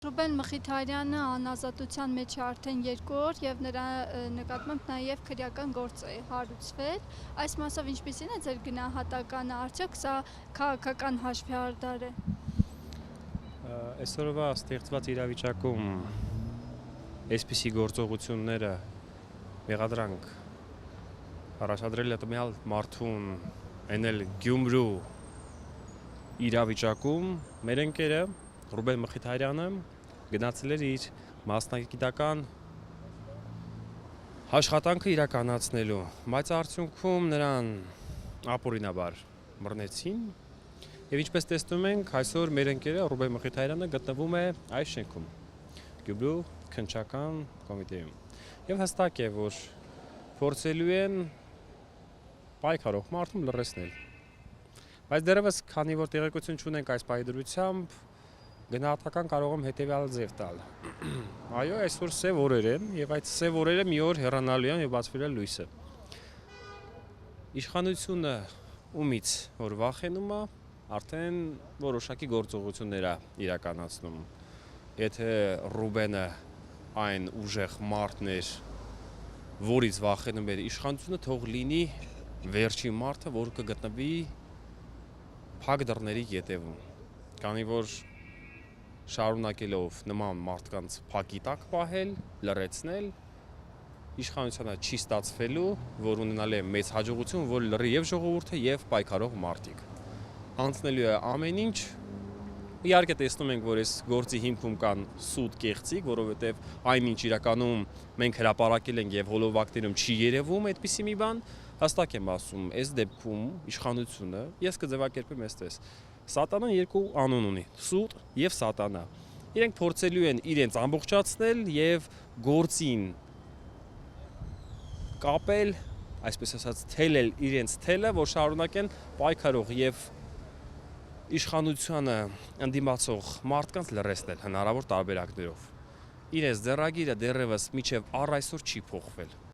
Ռուբեն Մխիթարյանը անազատության մեջ է արդեն 2 օր եւ նրա նկատմամբ նաեւ քրեական գործ է հարուցվել։ Այս մասով ինչպիսին է ձեր գնահատականը, արդյոք սա քաղաքական հաշվեհարդար է։ Այսօրվա ստեղծված իրավիճակում այսպիսի գործողությունները մեղադրանք առաջադրելը տվյալ մարդուն ենել Գյումրու իրավիճակում մեր ընկերը Ռուբեն Մխիթարյանը գնացել էր իր մասնագիտական աշխատանքը իրականացնելու, բայց արդյունքում նրան ապօրինաբար բռնեցին եւ ինչպես տեսնում ենք, այսօր մեր ընկերը Ռուբեն Մխիթարյանը գտնվում է այս շենքում, Գյումրու քննչական կոմիտեում։ Եվ հստակ է, որ փորձելու են պայքարող մարդուն լռեցնել։ Բայց դեռևս քանի որ տեղեկություն չունենք այս պայդրությամբ, գնահատական կարող եմ հետևյալ ձև տալ։ Այո, այսօր սև օրեր են եւ այդ սև օրերը մի օր հեռանալու են եւ բացվել է լույսը։ Իշխանությունը ումից որ վախենում է, արդեն որոշակի գործողություններ է իրականացնում։ Եթե Ռուբենը այն ուժեղ մարդն էր, որից վախենում էր իշխանությունը, թող լինի վերջին մարդը, որ կգտնվի փակ դռների ետևում։ Քանի որ շարունակելով նման մարդկանց փակի տակ պահել, լռեցնել, իշխանությանը չի ստացվելու, որ ունենալ է մեծ հաջողություն, որ լռի եւ ժողովուրդը եւ պայքարող մարդիկ։ Անցնելու է ամեն ինչ։ Իհարկե տեսնում ենք, որ այս գործի հիմքում կան սուտ կեղծիք, որովհետեւ այնինչ իրականում մենք հրապարակել ենք եւ հոլովակներում չի երևում այդպիսի մի բան, հստակ եմ ասում, այս դեպքում իշխանությունը, ես կձևակերպեմ այսպես, Սատանան երկու անուն ունի՝ սուտ եւ սատանա։ Իրենք փորձելու են իրենց ամբողջացնել եւ գործին կապել, այսպես ասած, թելել իրենց թելը, որ շարունակեն պայքարող եւ իշխանությանը ընդդիմացող մարդկանց լռեցնել հնարավոր տարբերակներով։ Իրենց ձեռագիրը դեռևս մինչև առ այսօր չի փոխվել։